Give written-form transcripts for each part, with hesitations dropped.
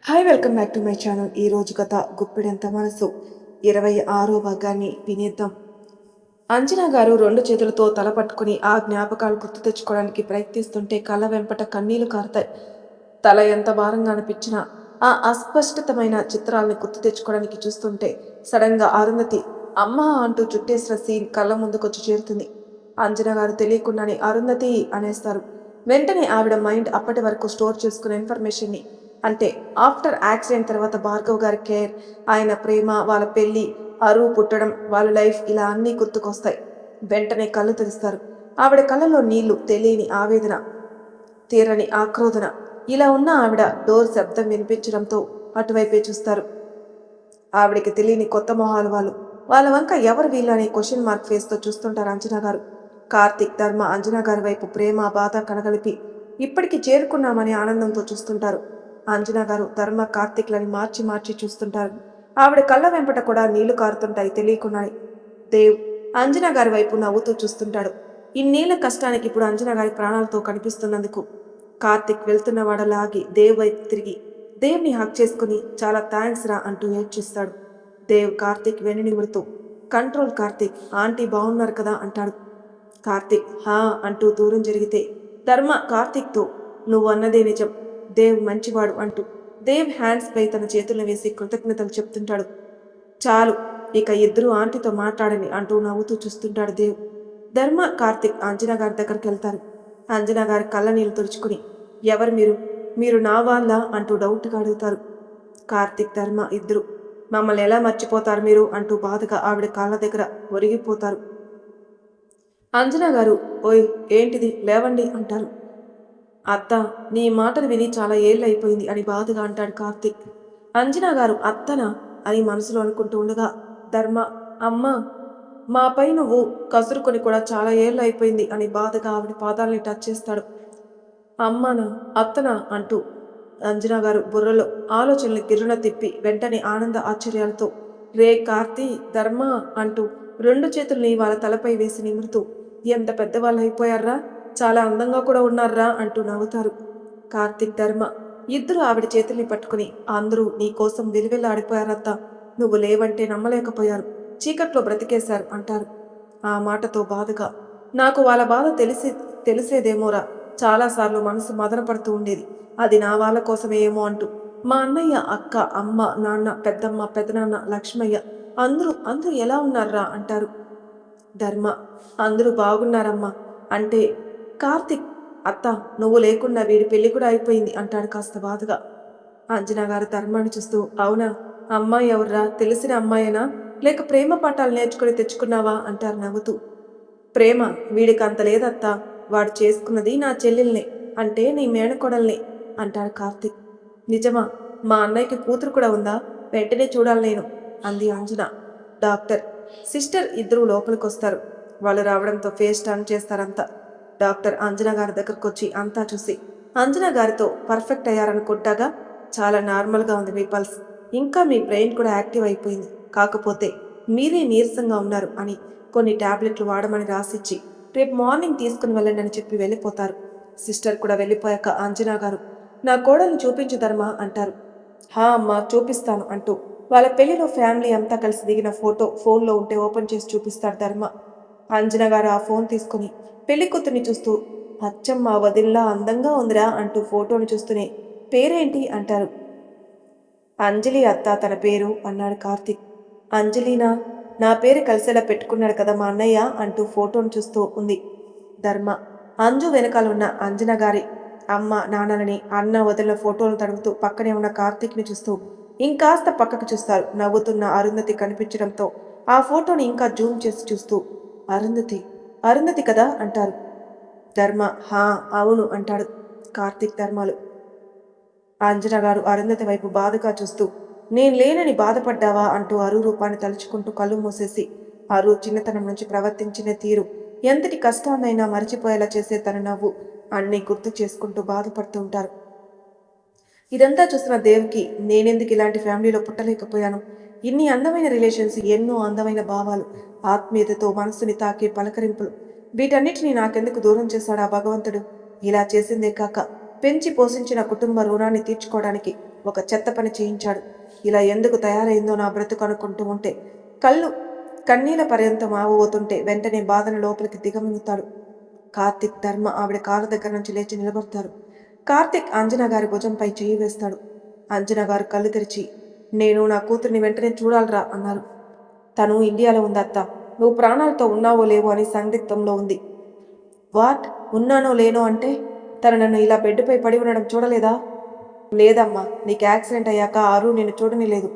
Hi welcome back to my channel. ఈ రోజు కథ గుప్పెడంత మనసు 26వ భాగాన్ని వినేద్దాం. అంజనా గారు 2 చేతులతో తల పట్టుకుని ఆ జ్ఞాపకాలు గుర్తు తెచ్చుకోవడానికి ప్రయత్నిస్తుంటే కళ్ళ వెంపట కన్నీళ్లు కారుతాయి. తల ఎంత భారంగా అనిపించినా ఆ అస్పష్టతమైన చిత్రాల్ని గుర్తు తెచ్చుకోవడానికి చూస్తుంటే సడన్ గా అరుంధతి అమ్మా అంటూ చుట్టేసిన సీన్ కళ్ళ ముందుకొచ్చి చేరుతుంది. అంజనా గారు తెలియకుండానే అరుంధతి అనేస్తారు. వెంటనే ఆవిడ మైండ్ అప్పటి వరకు స్టోర్ చేసుకున్న ఇన్ఫర్మేషన్ని, అంటే ఆఫ్టర్ యాక్సిడెంట్ తర్వాత భార్గవ్ గారి కేర్, ఆయన ప్రేమ, వాళ్ళ పెళ్లి, అరువు పుట్టడం, వాళ్ళ లైఫ్ ఇలా అన్నీ గుర్తుకొస్తాయి. వెంటనే కళ్ళు తెరుస్తారు. ఆవిడ కళ్ళలో నీళ్లు, తెలియని ఆవేదన, తీరని ఆక్రోధన. ఇలా ఉన్న ఆవిడ డోర్ శబ్దం వినిపించడంతో అటువైపే చూస్తారు. ఆవిడికి తెలియని కొత్త మొహాలు వాళ్ళు. వాళ్ళ వంక ఎవరు వీళ్ళు అనే క్వశ్చన్ మార్క్ ఫేస్తో చూస్తుంటారు అంజనా గారు. కార్తిక్, ధర్మ అంజనా గారి వైపు ప్రేమ, బాధ కనగలిపి ఇప్పటికి చేరుకున్నామని ఆనందంతో చూస్తుంటారు. అంజనా గారు ధర్మ, కార్తిక్లని మార్చి మార్చి చూస్తుంటారు. ఆవిడ కళ్ళ వెంపట కూడా నీళ్లు కారుతుంటాయి తెలియకుండానే. దేవ్ అంజనా గారి వైపు నవ్వుతూ చూస్తుంటాడు. ఇన్నేళ్ల కష్టానికి ఇప్పుడు అంజనా గారి ప్రాణాలతో కనిపిస్తున్నందుకు. కార్తిక్ వెళ్తున్నవాడలాగి దేవ్ వైపు తిరిగి దేవ్ని హక్ చేసుకుని చాలా థ్యాంక్స్ రా అంటూ ఏడ్చిస్తాడు. దేవ్ కార్తిక్ వెన్ను నిమురుతూ కంట్రోల్ కార్తిక్, ఆంటీ బాగున్నారు కదా అంటాడు. కార్తిక్ హా అంటూ దూరం జరిగితే ధర్మ కార్తిక్తో నువ్వు అన్నదే నిజం, దేవ్ మంచివాడు అంటూ దేవ్ హ్యాండ్స్ పై తన చేతులను వేసి కృతజ్ఞతలు చెప్తుంటాడు. చాలు, ఇక ఇద్దరు ఆంటీతో మాట్లాడని అంటూ నవ్వుతూ చూస్తుంటాడు దేవ్. ధర్మ కార్తిక్ అంజనా గారి దగ్గరికి వెళ్తారు. అంజనా గారి కళ్ళ నీళ్ళు తుడుచుకుని ఎవరు మీరు, మీరు నా వాళ్ళ అంటూ డౌట్గా అడుగుతారు. కార్తిక్, ధర్మ ఇద్దరు మమ్మల్ని ఎలా మర్చిపోతారు మీరు అంటూ బాధగా ఆవిడ కాళ్ళ దగ్గర ఒరిగిపోతారు. అంజనా గారు ఓయ్ ఏంటిది లేవండి అంటారు. అత్త, నీ మాటలు విని చాలా ఏళ్ళు అయిపోయింది అని బాధగా అంటాడు కార్తిక్. అంజనా గారు అత్తనా అని మనసులో అనుకుంటూ ఉండగా ధర్మ అమ్మ, మాపై నువ్వు కసురుకొని కూడా చాలా ఏళ్ళు అయిపోయింది అని బాధగా ఆవిడ పాదాలని టచ్ చేస్తాడు. అమ్మనా అత్తనా అంటూ అంజనా గారు బుర్రలో ఆలోచనలు గిర్రున తిప్పి వెంటనే ఆనంద ఆశ్చర్యాలతో రే కార్తీ, ధర్మ అంటూ 2 చేతుల్ని వాళ్ళ తలపై వేసి నిమురుతూ ఎంత పెద్దవాళ్ళు అయిపోయారా, చాలా అందంగా కూడా ఉన్నారా అంటూ నవ్వుతారు. కార్తిక్, ధర్మ ఇద్దరు ఆవిడ చేతుల్ని పట్టుకుని అందరూ నీ కోసం విలువెల్లాడిపోయారత్తా, నువ్వు లేవంటే నమ్మలేకపోయారు, చీకట్లో బ్రతికేశారు అంటారు. ఆ మాటతో బాధగా నాకు వాళ్ళ బాధ తెలిసేదేమోరా, చాలాసార్లు మనసు మదనపడుతూ ఉండేది, అది నా వాళ్ళ కోసమే ఏమో అంటూ మా అన్నయ్య, అక్క, అమ్మ, నాన్న, పెద్దమ్మ, పెదనాన్న, లక్ష్మయ్య అందరూ ఎలా ఉన్నారా అంటారు. ధర్మ అందరూ బాగున్నారమ్మా అంటే కార్తిక్ అత్త నువ్వు లేకుండా వీడి పెళ్లి కూడా అయిపోయింది అంటాడు కాస్త బాధగా. అంజనా గారు ధర్మాన్ని చూస్తూ అవునా, అమ్మాయి ఎవర్రా, తెలిసిన అమ్మాయేనా లేక ప్రేమ పాఠాలు నేర్చుకుని తెచ్చుకున్నావా అంటారు నవ్వుతూ. ప్రేమ వీడికి అంత లేదత్తా, వాడు చేసుకున్నది నా చెల్లెల్నే, అంటే నీ మేనకోడల్ని అంటాడు కార్తిక్. నిజమా, మా అన్నయ్యకి కూతురు కూడా ఉందా, వెంటనే చూడాలి నేను అంది అంజన. డాక్టర్, సిస్టర్ ఇద్దరూ లోపలికొస్తారు. వాళ్ళు రావడంతో ఫేస్ టర్న్ చేస్తారంతా. డాక్టర్ అంజనా గారి దగ్గరకు వచ్చి అంతా చూసి అంజనా గారితో పర్ఫెక్ట్ అయ్యారనుకుంటాగా, చాలా నార్మల్గా ఉంది మీ పల్స్, ఇంకా మీ బ్రెయిన్ కూడా యాక్టివ్ అయిపోయింది, కాకపోతే మీరే నీరసంగా ఉన్నారు అని కొన్ని టాబ్లెట్లు వాడమని రాసిచ్చి రేపు మార్నింగ్ తీసుకుని వెళ్ళండి అని చెప్పి వెళ్ళిపోతారు. సిస్టర్ కూడా వెళ్ళిపోయాక అంజనా గారు నా కోడల్ని చూపించు ధర్మ అంటారు. హా అమ్మా చూపిస్తాను అంటూ వాళ్ళ పెళ్లిలో ఫ్యామిలీ అంతా కలిసి దిగిన ఫోటో ఫోన్లో ఉంటే ఓపెన్ చేసి చూపిస్తాడు ధర్మ. అంజనా గారు ఆ ఫోన్ తీసుకుని పెళ్లి కూతుర్ని చూస్తూ అచ్చమ్మ వదిల్లా అందంగా ఉందిరా అంటూ ఫోటోని చూస్తూనే పేరేంటి అంటారు. అంజలి అత్త తన పేరు అన్నాడు కార్తిక్. అంజలినా, నా పేరు కలిసేలా పెట్టుకున్నాడు కదా మా అన్నయ్య అంటూ ఫోటోను చూస్తూ ఉంది ధర్మ. అంజు వెనకాల ఉన్న అంజనా గారి అమ్మ, నాన్నలని, అన్న వదిలిన ఫోటోలు తడుగుతూ పక్కనే ఉన్న కార్తిక్ని చూస్తూ ఇంకాస్త పక్కకు చూస్తారు. నవ్వుతున్న అరుంధతి కనిపించడంతో ఆ ఫోటోని ఇంకా జూమ్ చేసి చూస్తూ అరుంధతి, అరుంధతి కదా అంటారు. ధర్మ హా అవును అంటాడు. కార్తిక్, ధర్మాలు. అంజనా గారు అరుంధతి వైపు బాధగా చూస్తూ నేను లేనని బాధపడ్డావా అంటూ అరు రూపాన్ని తలుచుకుంటూ కళ్ళు మూసేసి అరు చిన్నతనం నుంచి ప్రవర్తించిన తీరు, ఎంతటి కష్టాన్నైనా మరిచిపోయేలా చేసే తన నవ్వు అన్నీ గుర్తు చేసుకుంటూ బాధపడుతూ ఉంటారు. ఇదంతా చూస్తున్న దేవ్కి నేనెందుకు ఇలాంటి ఫ్యామిలీలో పుట్టలేకపోయాను, ఇన్ని అందమైన రిలేషన్స్, ఎన్నో అందమైన భావాలు, ఆత్మీయతతో మనసుని తాకే పలకరింపులు, వీటన్నిటినీ నాకెందుకు దూరం చేశాడు ఆ భగవంతుడు. ఇలా చేసిందే కాక పెంచి పోషించిన కుటుంబ రుణాన్ని తీర్చుకోవడానికి ఒక చెత్త పని చేయించాడు. ఇలా ఎందుకు తయారైందో నా బ్రతుకు అనుకుంటూ ఉంటే కళ్ళు కన్నీల పర్యంతం ఆవబోతుంటే వెంటనే బాధను లోపలికి దిగమింగుతాడు. కార్తిక్, ధర్మ ఆవిడ కాళ్ళ దగ్గర నుంచి లేచి నిలబడతారు. కార్తిక్ అంజనా గారి భుజంపై చేయి వేస్తాడు. అంజనా గారు కళ్ళు తెరిచి, నేను నా కూతుర్ని వెంటనే చూడాలరా అన్నారు. తను ఇండియాలో ఉంది అత్త. నువ్వు ప్రాణాలతో ఉన్నావో లేవో అని సందిగ్ధంలో ఉంది. వాట్? ఉన్నానో లేనో అంటే తను నన్ను ఇలా బెడ్పై పడి ఉండడం చూడలేదా? లేదమ్మా, నీకు యాక్సిడెంట్ అయ్యాక ఆరు నేను చూడని లేదు.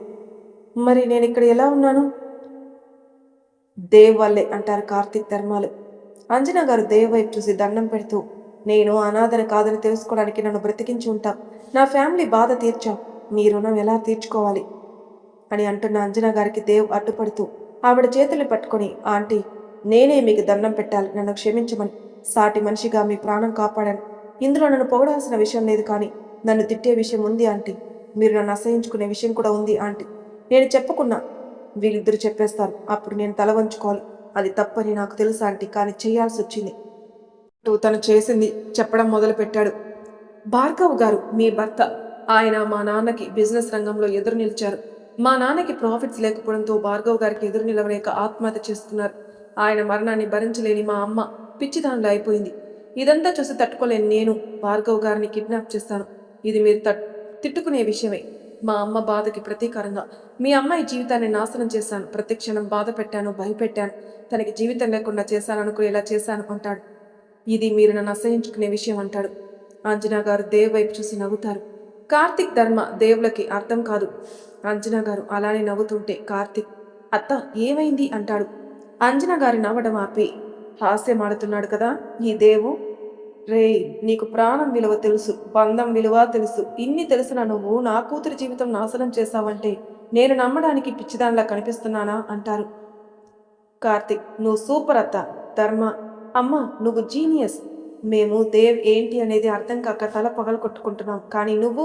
మరి నేను ఇక్కడ ఎలా ఉన్నాను? దేవ్ వల్లే అంటారు కార్తిక్, ధర్మాలు. అంజనా గారు దేవ్ వైపు చూసి దండం పెడుతూ, నేను అనాథన కాదని తెలుసుకోవడానికి నన్ను బ్రతికించి ఉంటా. నా ఫ్యామిలీ బాధ తీర్చా. నీ రుణం ఎలా తీర్చుకోవాలి అని అంటున్న అంజనా గారికి దేవ్ అడ్డుపడుతూ ఆవిడ చేతులు పట్టుకొని, ఆంటీ, నేనే మీకు దండం పెట్టాలి, నన్ను క్షమించమని. సాటి మనిషిగా మీ ప్రాణం కాపాడాను. ఇందులో నన్ను పొగడాల్సిన విషయం లేదు, కానీ నన్ను తిట్టే విషయం ఉంది ఆంటీ. మీరు నన్ను అసహించుకునే విషయం కూడా ఉంది ఆంటీ. నేను చెప్పకున్నా వీళ్ళిద్దరూ చెప్పేస్తారు. అప్పుడు నేను తల వంచుకోవాలి. అది తప్పని నాకు తెలుసు ఆంటీ, కానీ చేయాల్సి వచ్చింది. తను చేసింది చెప్పడం మొదలుపెట్టాడు. భార్గవ్ గారు మీ భర్త. ఆయన మా నాన్నకి బిజినెస్ రంగంలో ఎదురు నిలిచారు. మా నాన్నకి ప్రాఫిట్స్ లేకపోవడంతో భార్గవ్ గారికి ఎదురు నిలవలేక ఆత్మహత్య చేస్తున్నారు. ఆయన మరణాన్ని భరించలేని మా అమ్మ పిచ్చిదానిలో అయిపోయింది. ఇదంతా చూసి తట్టుకోలేని నేను భార్గవ్ గారిని కిడ్నాప్ చేస్తాను. ఇది మీరు తిట్టుకునే విషయమే. మా అమ్మ బాధకి ప్రతీకారంగా మీ అమ్మాయి జీవితాన్ని నాశనం చేశాను. ప్రతి క్షణం బాధ పెట్టాను, భయపెట్టాను. తనకి జీవితం లేకుండా చేశాను అనుకునేలా చేశాను అంటాడు. ఇది మీరు నన్ను అసహించుకునే విషయం అంటాడు. అంజనా గారు దేవ్ వైపు చూసి నవ్వుతారు. కార్తిక్, ధర్మ దేవులకి అర్థం కాదు. అంజనా గారు అలానే నవ్వుతుంటే కార్తిక్, అత్త ఏమైంది అంటాడు. అంజనా గారి నవ్వడం ఆపి హాస్యమాడుతున్నాడు కదా ఈ దేవు. రే, నీకు ప్రాణం విలువ తెలుసు, బంధం విలువ తెలుసు. ఇన్ని తెలిసిన నువ్వు నా కూతురి జీవితం నాశనం చేశావంటే నేను నమ్మడానికి పిచ్చిదానిలా కనిపిస్తున్నానా అంటారు. కార్తిక్, నువ్వు సూపర్ అత్త. ధర్మ, అమ్మ నువ్వు జీనియస్. మేము దేవ్ ఏంటి అనేది అర్థం కాక తల పగలు కొట్టుకుంటున్నాం, కానీ నువ్వు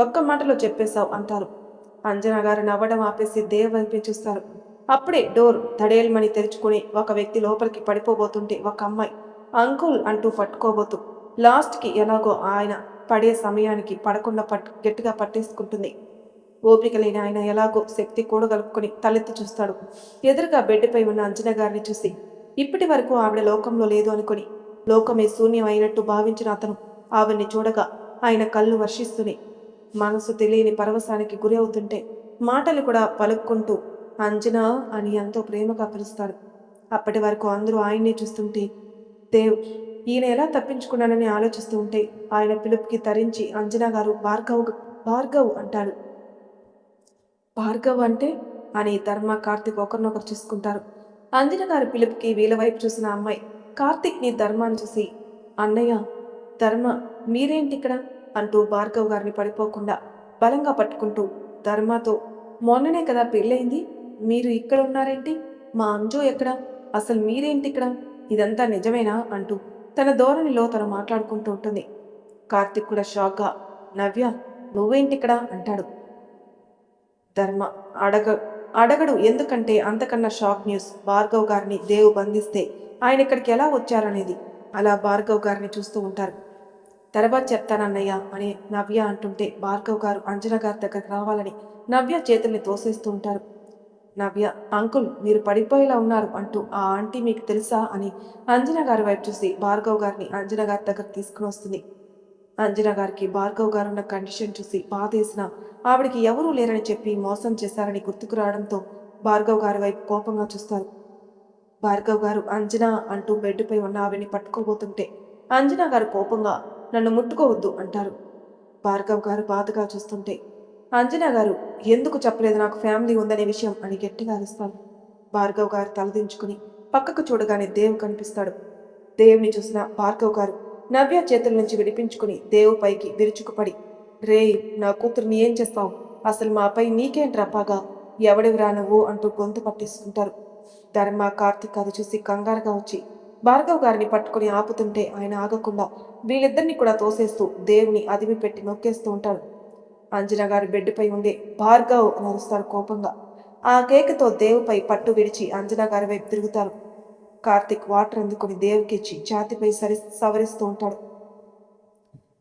ఒక్క మాటలో చెప్పేశావు అంటారు. అంజనా గారు నవ్వడం ఆపేసి దేవ్ వైపే చూస్తారు. అప్పుడే డోర్ ధడేల్మని తెరుచుకుని ఒక వ్యక్తి లోపలికి పడిపోబోతుంటే ఒక అమ్మాయి అంకుల్ అంటూ పట్టుకోబోతూ లాస్ట్కి ఎలాగో ఆయన పడే సమయానికి పడకుండా గట్టిగా పట్టేసుకుంటుంది. ఓపిక లేని ఆయన ఎలాగో శక్తి కూడగలుపుకొని తలెత్తి చూస్తాడు. ఎదురుగా బెడ్పై ఉన్న అంజనా గారిని చూసి ఇప్పటి వరకు ఆవిడ లోకంలో లేదు అనుకుని లోకమే శూన్యం అయినట్టు భావించిన అతను ఆవిడ్ని చూడగా ఆయన కళ్ళు వర్షిస్తూనే మనసు తెలియని పరవశానికి గురి అవుతుంటే మాటలు కూడా పలుక్కుంటూ అంజనా అని ఎంతో ప్రేమగా పిలుస్తాడు. అప్పటి వరకు అందరూ ఆయన్నే చూస్తుంటే దేవ్ ఈయన ఎలా తప్పించుకున్నానని ఆలోచిస్తూ ఉంటే ఆయన పిలుపుకి తరించి అంజనా గారు భార్గవ్ భార్గవ్ అంటాడు. భార్గవ్ అంటే అని ధర్మ, కార్తిక్ ఒకరినొకరు చూసుకుంటారు. అంజన గారి పిలుపుకి వీళ్ళ వైపు చూసిన అమ్మాయి కార్తిక్ని, ధర్మాన్ని చూసి, అన్నయ్య, ధర్మ మీరేంటి ఇక్కడ అంటూ భార్గవ్ గారిని పడిపోకుండా బలంగా పట్టుకుంటూ ధర్మతో, మొన్ననే కదా పెళ్ళయింది, మీరు ఇక్కడ ఉన్నారేంటి? మా అంజు ఎక్కడ? అసలు మీరేంటి ఇక్కడ? ఇదంతా నిజమేనా అంటూ తన ధోరణిలో తను మాట్లాడుకుంటూ ఉంటుంది. కార్తిక్ కూడా షాక్గా, నవ్య నువ్వేంటి ఇక్కడ అంటాడు. ధర్మ అడగడు, ఎందుకంటే అంతకన్నా షాక్ న్యూస్. భార్గవ్ గారిని దేవు బంధిస్తే ఆయన ఇక్కడికి ఎలా వచ్చారనేది. అలా భార్గవ్ గారిని చూస్తూ ఉంటారు. తర్వాత చెప్తానన్నయ్య అని నవ్య అంటుంటే భార్గవ్ గారు అంజనా గారి దగ్గరకు రావాలని నవ్య చేతుల్ని తోసేస్తూ ఉంటారు. నవ్య, అంకుల్ మీరు పడిపోయేలా ఉన్నారు అంటూ, ఆ ఆంటీ మీకు తెలుసా అని అంజనా గారి వైపు చూసి భార్గవ్ గారిని అంజనా గారి దగ్గర తీసుకుని వస్తుంది. అంజనా గారికి భార్గవ్ గారు ఉన్న కండిషన్ చూసి బాధేసిన ఆవిడికి ఎవరూ లేరని చెప్పి మోసం చేశారని గుర్తుకు రావడంతో భార్గవ్ గారి వైపు కోపంగా చూస్తారు. భార్గవ్ గారు అంజనా అంటూ బెడ్పై ఉన్న ఆవిడ్ని పట్టుకోబోతుంటే అంజనా గారు కోపంగా, నన్ను ముట్టుకోవద్దు అంటారు. భార్గవ్ గారు బాధగా చూస్తుంటే అంజనా గారు, ఎందుకు చెప్పలేదు నాకు ఫ్యామిలీ ఉందనే విషయం అని గట్టిగా అరుస్తారు. భార్గవ్ గారు తలదించుకుని పక్కకు చూడగానే దేవ్ కనిపిస్తాడు. దేవుని చూసిన భార్గవ్ గారు నవ్య చేతుల నుంచి విడిపించుకుని దేవు పైకి విరుచుకుపడి, రే, నా కూతుర్ని ఏం చేస్తావు? అసలు మాపై నీకేంట్రా పగా? ఎవడివిరా నువ్వు అంటూ గొంతు పట్టేసుకుంటారు. ధర్మ, కార్తిక్ అది చూసి కంగారుగా వచ్చి భార్గవ్ గారిని పట్టుకుని ఆపుతుంటే ఆయన ఆగకుండా వీళ్ళిద్దరిని కూడా తోసేస్తూ దేవుని అదిమి పెట్టి నొక్కేస్తూ ఉంటాడు. అంజనా గారి బెడ్పై ఉండే భార్గవ్ అని అరుస్తారు కోపంగా. ఆ కేకతో దేవుపై పట్టు విడిచి అంజనా గారి వైపు తిరుగుతారు. కార్తిక్ వాటర్ అందుకుని దేవుకిచ్చి ఛాతిపై సవరిస్తూ ఉంటాడు.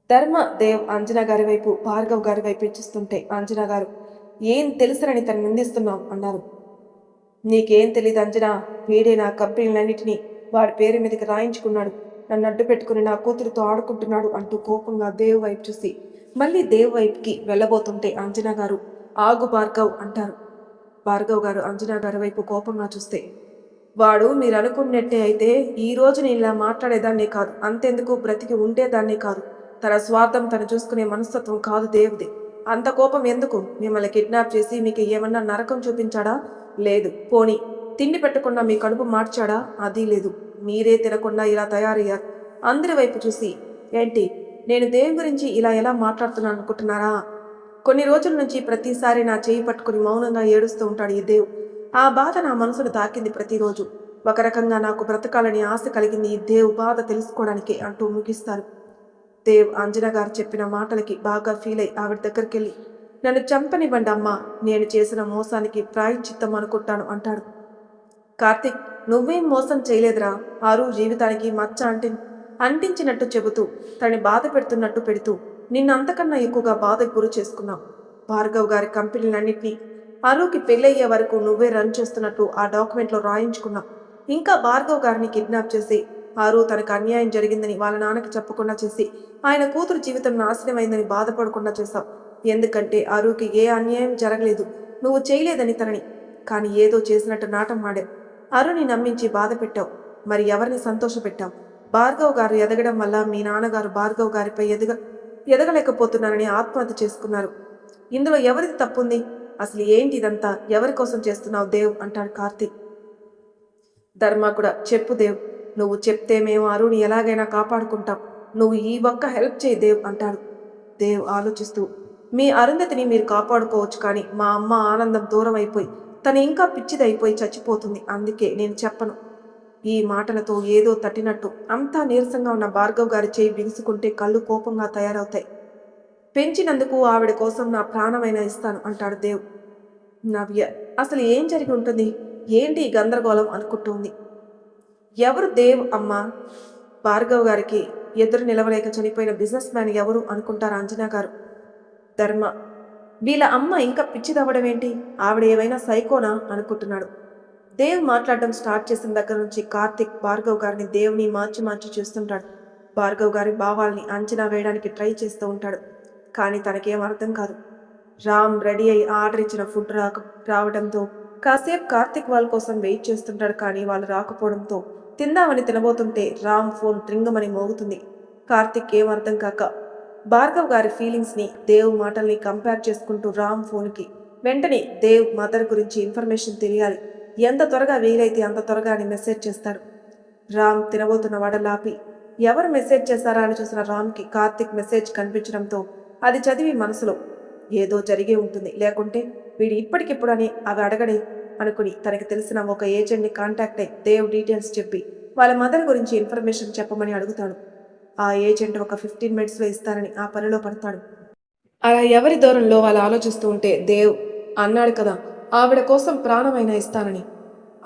ధర్మ దేవ్ అంజనా గారి వైపు భార్గవ్ గారి వైపు చూస్తుంటే అంజనా గారు ఏం తెలుసునని తను నిందిస్తున్నావు అన్నారు. నీకేం తెలీదు అంజనా, వీడే నా కంపెనీలన్నిటినీ వాడి పేరు మీదకి రాయించుకున్నాడు, నన్ను అడ్డు పెట్టుకుని నా కూతురుతో ఆడుకుంటున్నాడు అంటూ కోపంగా దేవ్ వైపు చూసి మళ్ళీ దేవ్ వైపుకి వెళ్ళబోతుంటే అంజనా గారు ఆగు భార్గవ్ అంటారు. భార్గవ్ గారు అంజనా గారి వైపు కోపంగా చూస్తే, వాడు మీరు అనుకున్నట్టే అయితే ఈ రోజు నేను ఇలా మాట్లాడేదాన్నే కాదు, అంతెందుకు బ్రతికి ఉండేదాన్నే కాదు. తన స్వార్థం తను చూసుకునే మనస్తత్వం కాదు దేవుది. అంత కోపం ఎందుకు? మిమ్మల్ని కిడ్నాప్ చేసి మీకు ఏమన్నా నరకం చూపించాడా? లేదు. పోనీ తిండి పెట్టకుండా మీ కడుపు మార్చాడా? అది లేదు. మీరే తినకుండా ఇలా తయారయ్యారు. అందరి వైపు చూసి, ఏంటి నేను దేవుని గురించి ఇలా ఎలా మాట్లాడుతున్నాను అనుకుంటున్నారా? కొన్ని రోజుల నుంచి ప్రతిసారి నా చేయి పట్టుకుని మౌనంగా ఏడుస్తూ ఉంటాడు ఈ దేవ్. ఆ బాధ నా మనసును తాకింది ప్రతిరోజు. ఒక రకంగా నాకు బ్రతకాలని ఆశ కలిగింది ఈ దేవ్ బాధ తెలుసుకోవడానికి అంటూ ముగిస్తారు. దేవ్ అంజనా గారు చెప్పిన మాటలకి బాగా ఫీల్ అయి ఆవిడ దగ్గరికి వెళ్ళి, నన్ను చంపనివ్వండి అమ్మా, నేను చేసిన మోసానికి ప్రాయశ్చిత్తం అనుకుంటాను అంటాడు. కార్తిక్, నువ్వేం మోసం చేయలేదురా. ఆరు జీవితానికి మచ్చ అంటించినట్టు చెబుతూ తనని బాధ పెడుతున్నట్టు పెడుతూ నిన్ను అంతకన్నా ఎక్కువగా బాధకు గురి చేసుకున్నావు. భార్గవ్ గారి కంపెనీలన్నింటినీ అరుకి పెళ్ళయ్యే వరకు నువ్వే రన్ చేస్తున్నట్టు ఆ డాక్యుమెంట్లో రాయించుకున్నావు. ఇంకా భార్గవ్ గారిని కిడ్నాప్ చేసి ఆరు తనకు అన్యాయం జరిగిందని వాళ్ళ నాన్నకి చెప్పకుండా చేసి ఆయన కూతురు జీవితం నాశనమైందని బాధపడకుండా చేశావు. ఎందుకంటే అరుకి ఏ అన్యాయం జరగలేదు, నువ్వు చేయలేదని తనని. కానీ ఏదో చేసినట్టు నాటం ఆడావు. అరుని నమ్మించి బాధ పెట్టావు. మరి ఎవరిని సంతోషపెట్టావు? భార్గవ్ గారు ఎదగడం వల్ల మీ నాన్నగారు భార్గవ్ గారిపై ఎదగలేకపోతున్నారని ఆత్మహత్య చేసుకున్నారు. ఇందులో ఎవరిది తప్పుంది? అసలు ఏంటి ఇదంతా? ఎవరి కోసం చేస్తున్నావు దేవ్ అంటాడు కార్తీక్. ధర్మ కూడా, చెప్పు దేవ్, నువ్వు చెప్తే మేము అరుణ్ని ఎలాగైనా కాపాడుకుంటాం, నువ్వు ఈ ఒక్క హెల్ప్ చేయి దేవ్ అంటాడు. దేవ్ ఆలోచిస్తూ, మీ అరుంధతిని మీరు కాపాడుకోవచ్చు, కానీ మా అమ్మ ఆనందం దూరం అయిపోయి తను ఇంకా పిచ్చిదైపోయి చచ్చిపోతుంది, అందుకే నేను చెప్పను. ఈ మాటలతో ఏదో తట్టినట్టు అంతా నీరసంగా ఉన్న భార్గవ్ గారి చేయి బిగుసుకుంటే కళ్ళు కోపంగా తయారవుతాయి. పెంచినందుకు ఆవిడ కోసం నా ప్రాణమైనా ఇస్తాను అంటాడు దేవ్. నవ్య అసలు ఏం జరిగి ఉంటుంది, ఏంటి గందరగోళం అనుకుంటుంది. ఎవరు దేవ్ అమ్మ? భార్గవ్ గారికి ఎదురు నిలవలేక చనిపోయిన బిజినెస్ మ్యాన్ ఎవరు అనుకుంటారు అంజనా గారు. ధర్మ, వీళ్ళ అమ్మ ఇంకా పిచ్చిదవ్వడం ఏంటి, ఆవిడ ఏమైనా సైకోనా అనుకుంటున్నాడు. దేవ్ మాట్లాడడం స్టార్ట్ చేసిన దగ్గర నుంచి కార్తిక్ భార్గవ్ గారిని దేవుని మార్చి మార్చి చూస్తుంటాడు. భార్గవ్ గారి భావాల్ని అంచనా వేయడానికి ట్రై చేస్తూ ఉంటాడు. కానీ తనకేం అర్థం కాదు. రామ్ రెడీ అయి ఆర్డర్ ఇచ్చిన ఫుడ్ రావడంతో కాసేపు కార్తిక్ వాళ్ళ కోసం వెయిట్ చేస్తుంటాడు. కానీ వాళ్ళు రాకపోవడంతో తిందామని తినబోతుంటే రామ్ ఫోన్ ట్రింగమని మోగుతుంది. కార్తిక్ ఏం అర్థం కాక భార్గవ్ గారి ఫీలింగ్స్ని దేవ్ మాటల్ని కంపేర్ చేసుకుంటూ రామ్ ఫోన్కి వెంటనే దేవ్ మదర్ గురించి ఇన్ఫర్మేషన్ తెలియాలి, ఎంత త్వరగా వీలైతే అంత త్వరగా అని మెసేజ్ చేస్తాడు. రామ్ తినబోతున్న వడలాపి ఎవరు మెసేజ్ చేస్తారా అని చూసిన రామ్కి కార్తిక్ మెసేజ్ కనిపించడంతో అది చదివి మనసులో ఏదో జరిగే ఉంటుంది, లేకుంటే వీడు ఇప్పటికిప్పుడు అని అవి అడగడే అనుకుని తనకి తెలిసిన ఒక ఏజెంట్ని కాంటాక్ట్ అయి దేవ్ డీటెయిల్స్ చెప్పి వాళ్ళ మదర్ గురించి ఇన్ఫర్మేషన్ చెప్పమని అడుగుతాడు. ఆ ఏజెంట్ ఒక 15 మినిట్స్లో ఇస్తారని ఆ పనిలో పడతాడు. అలా ఎవరి దూరంలో వాళ్ళు ఆలోచిస్తూ ఉంటే దేవ్ అన్నాడు కదా ఆవిడ కోసం ప్రాణమైనా ఇస్తానని.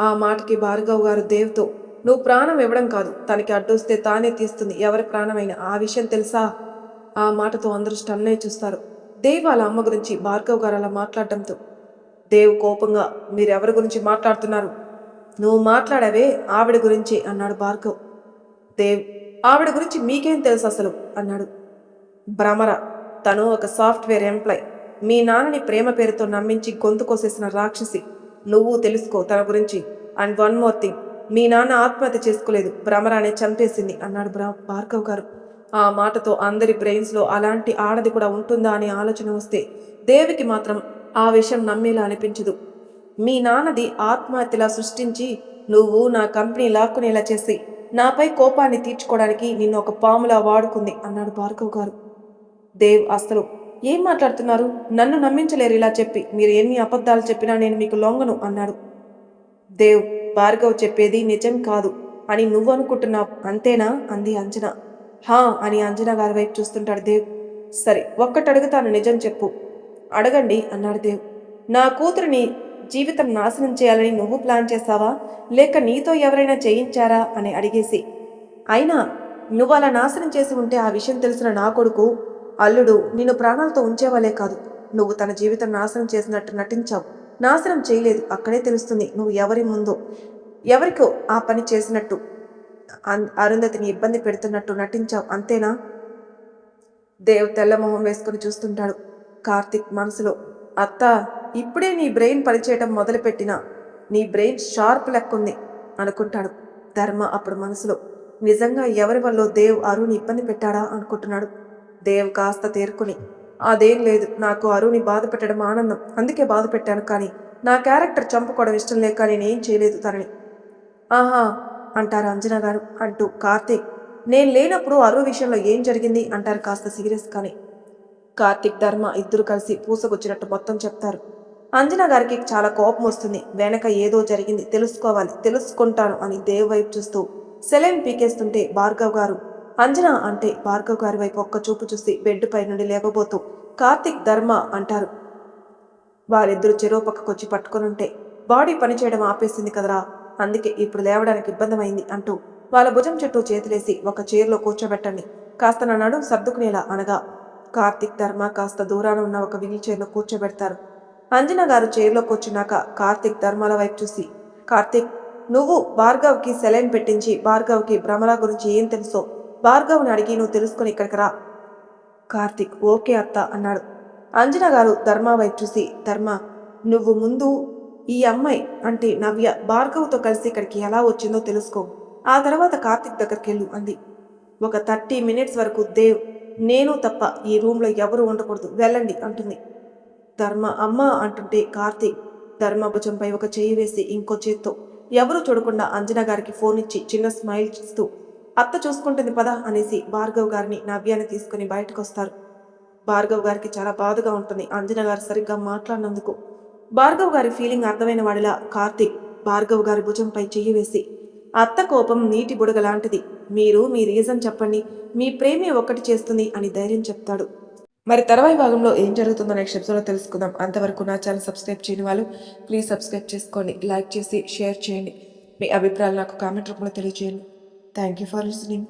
ఆ మాటకి భార్గవ్ గారు దేవ్తో, నువ్వు ప్రాణం ఇవ్వడం కాదు, తనకి అడ్డొస్తే తానే తీస్తుంది ఎవరి ప్రాణమైనా, ఆ విషయం తెలుసా? ఆ మాటతో అందరూ స్టన్నై చూస్తారు. దేవ్ వాళ్ళ అమ్మ గురించి భార్గవ్ గారు అలా మాట్లాడడంతో దేవ్ కోపంగా, మీరెవరి గురించి మాట్లాడుతున్నారు? నువ్వు మాట్లాడవే ఆవిడ గురించి అన్నాడు భార్గవ్. దేవ్, ఆవిడ గురించి మీకేం తెలుసు అసలు అన్నాడు. భ్రమర, తను ఒక సాఫ్ట్వేర్ ఎంప్లాయ్, మీ నాన్నని ప్రేమ పేరుతో నమ్మించి గొంతు కోసేసిన రాక్షసి, నువ్వు తెలుసుకో తన గురించి. అండ్ వన్ మోర్ థింగ్, మీ నాన్న ఆత్మహత్య చేసుకోలేదు, భ్రమరానే చంపేసింది అన్నాడు భార్గవ్ గారు. ఆ మాటతో అందరి బ్రెయిన్స్లో అలాంటి ఆడది కూడా ఉంటుందా అనే ఆలోచన వస్తే దేవికి మాత్రం ఆ విషయం నమ్మేలా అనిపించదు. మీ నాన్నది ఆత్మహత్యలా సృష్టించి నువ్వు నా కంపెనీ లాక్కునేలా చేసి నాపై కోపాన్ని తీర్చుకోవడానికి నిన్ను ఒక పాములా వాడుకుంది అన్నాడు భార్గవ్ గారు. దేవ్ అసలు ఏం మాట్లాడుతున్నారు, నన్ను నమ్మించలేరు ఇలా చెప్పి, మీరు ఎన్ని అబద్ధాలు చెప్పినా నేను మీకు లొంగను అన్నాడు. దేవ్, భార్గవ్ చెప్పేది నిజం కాదు అని నువ్వు అనుకుంటున్నావు అంతేనా అంది అంజనా. హా అని అంజనా గారి వైపు చూస్తుంటాడు దేవ్. సరే ఒక్కటి అడుగుతాను, నిజం చెప్పు. అడగండి అన్నాడు దేవ్. నా కూతురిని జీవితం నాశనం చేయాలని నువ్వు ప్లాన్ చేశావా, లేక నీతో ఎవరైనా చేయించారా అని అడిగేసి, అయినా నువ్వు అలా నాశనం చేసి ఉంటే ఆ విషయం తెలిసిన నా కొడుకు అల్లుడు నిన్ను ప్రాణాలతో ఉంచేవాలే కాదు. నువ్వు తన జీవితం నాశనం చేసినట్టు నటించావు. నాశనం చేయలేదు. అక్కడే తెలుస్తుంది నువ్వు ఎవరి ముందో ఎవరికో ఆ పని చేసినట్టు. అరుంధతిని ఇబ్బంది పెడుతున్నట్టు నటించావు అంతేనా? దేవ్ తెల్లమొహం వేసుకుని చూస్తుంటాడు. కార్తిక్ మనసులో, అత్త, ఇప్పుడే నీ బ్రెయిన్ పనిచేయటం మొదలుపెట్టినా నీ బ్రెయిన్ షార్ప్ లెక్కుంది అనుకుంటాడు. ధర్మ అప్పుడు మనసులో, నిజంగా ఎవరి వల్ల దేవ్ అరుణ్ ఇబ్బంది పెట్టాడా అనుకుంటున్నాడు. దేవ్ కాస్త తేరుకుని, అదేం లేదు, నాకు అరుణ్ని బాధ పెట్టడం ఆనందం, అందుకే బాధ పెట్టాను. కానీ నా క్యారెక్టర్ చంపుకోవడం ఇష్టం లేక నేనేం చేయలేదు తనని. ఆహా అంటారు అంజనా గారు. అంటూ కార్తీక్, నేను లేనప్పుడు అరు విషయంలో ఏం జరిగింది అంటారు కాస్త సీరియస్ కానీ. కార్తీక్ ధర్మ ఇద్దరు కలిసి పూసకొచ్చినట్టు మొత్తం చెప్తారు. అంజనా గారికి చాలా కోపం వస్తుంది. వెనక ఏదో జరిగింది, తెలుసుకోవాలి, తెలుసుకుంటాను అని దేవ్ వైపు చూస్తూ సెలైన్ పీకేస్తుంటే భార్గవ్ గారు అంజనా అంటే భార్గవ్ గారి వైపు ఒక్క చూపు చూసి బెడ్ పై నుండి లేవబోతూ కార్తీక్ ధర్మ అంటారు. వారిద్దరూ చెరువు పక్కకొచ్చి పట్టుకొనుంటే బాడీ పనిచేయడం ఆపేసింది కదరా, అందుకే ఇప్పుడు లేవడానికి ఇబ్బందమైంది అంటూ వాళ్ళ భుజం చుట్టూ చేతులేసి ఒక చైర్లో కూర్చోబెట్టండి, కాస్త నా నడుం సర్దుకునేలా అనగా కార్తీక్ ధర్మ కాస్త దూరాన ఉన్న ఒక వీల్ చైర్లో కూర్చోబెడతారు. అంజనా గారు చైర్లో కూర్చున్నాక కార్తీక్ ధర్మాల వైపు చూసి, కార్తీక్, నువ్వు భార్గవ్కి సెలైన్ పెట్టించి భార్గవ్కి భ్రమల గురించి ఏం తెలుసో భార్గవ్ని అడిగి నువ్వు తెలుసుకుని ఇక్కడికి రా. కార్తీక్ ఓకే అత్త అన్నాడు. అంజనా గారు ధర్మ వైపు చూసి, ధర్మ, నువ్వు ముందు ఈ అమ్మాయి అంటే నవ్య భార్గవ్తో కలిసి ఇక్కడికి ఎలా వచ్చిందో తెలుసుకో, ఆ తర్వాత కార్తీక్ దగ్గరికి వెళ్ళు అంది. ఒక 30 minutes వరకు దేవ్, నేను తప్ప ఈ రూమ్లో ఎవరు ఉండకూడదు, వెళ్ళండి అంటుంది. ధర్మ అమ్మ అంటుంటే కార్తీక్ ధర్మ భుజంపై ఒక చెయ్యి వేసి ఇంకో చేత్తో ఎవరూ చూడకుండా అంజనా గారికి ఫోన్ ఇచ్చి చిన్న స్మైల్ చేస్తూ, అత్త చూసుకుంటుంది పద అనేసి భార్గవ్ గారిని నవ్యాన్ని తీసుకుని బయటకు వస్తారు. భార్గవ్ గారికి చాలా బాధగా ఉంటుంది అంజనా గారు సరిగ్గా మాట్లాడినందుకు. భార్గవ్ గారి ఫీలింగ్ అర్థమైన వాడిలా కార్తీక్ భార్గవ్ గారి భుజంపై చెయ్యి వేసి, అత్త కోపం నీటి బుడగ లాంటిది, మీరు మీ రీజన్ చెప్పండి, మీ ప్రేమే ఒక్కటి చేస్తుంది అని ధైర్యం చెప్తాడు. మరి తర్వాయి భాగంలో ఏం జరుగుతుందో నెక్స్ట్ ఎపిసోడ్లో తెలుసుకుందాం. అంతవరకు నా ఛానల్ సబ్స్క్రైబ్ చేయని వాళ్ళు ప్లీజ్ సబ్స్క్రైబ్ చేసుకోండి, లైక్ చేసి షేర్ చేయండి, మీ అభిప్రాయాలు నాకు కామెంట్ రూపంలో తెలియజేయండి. Thank you for listening.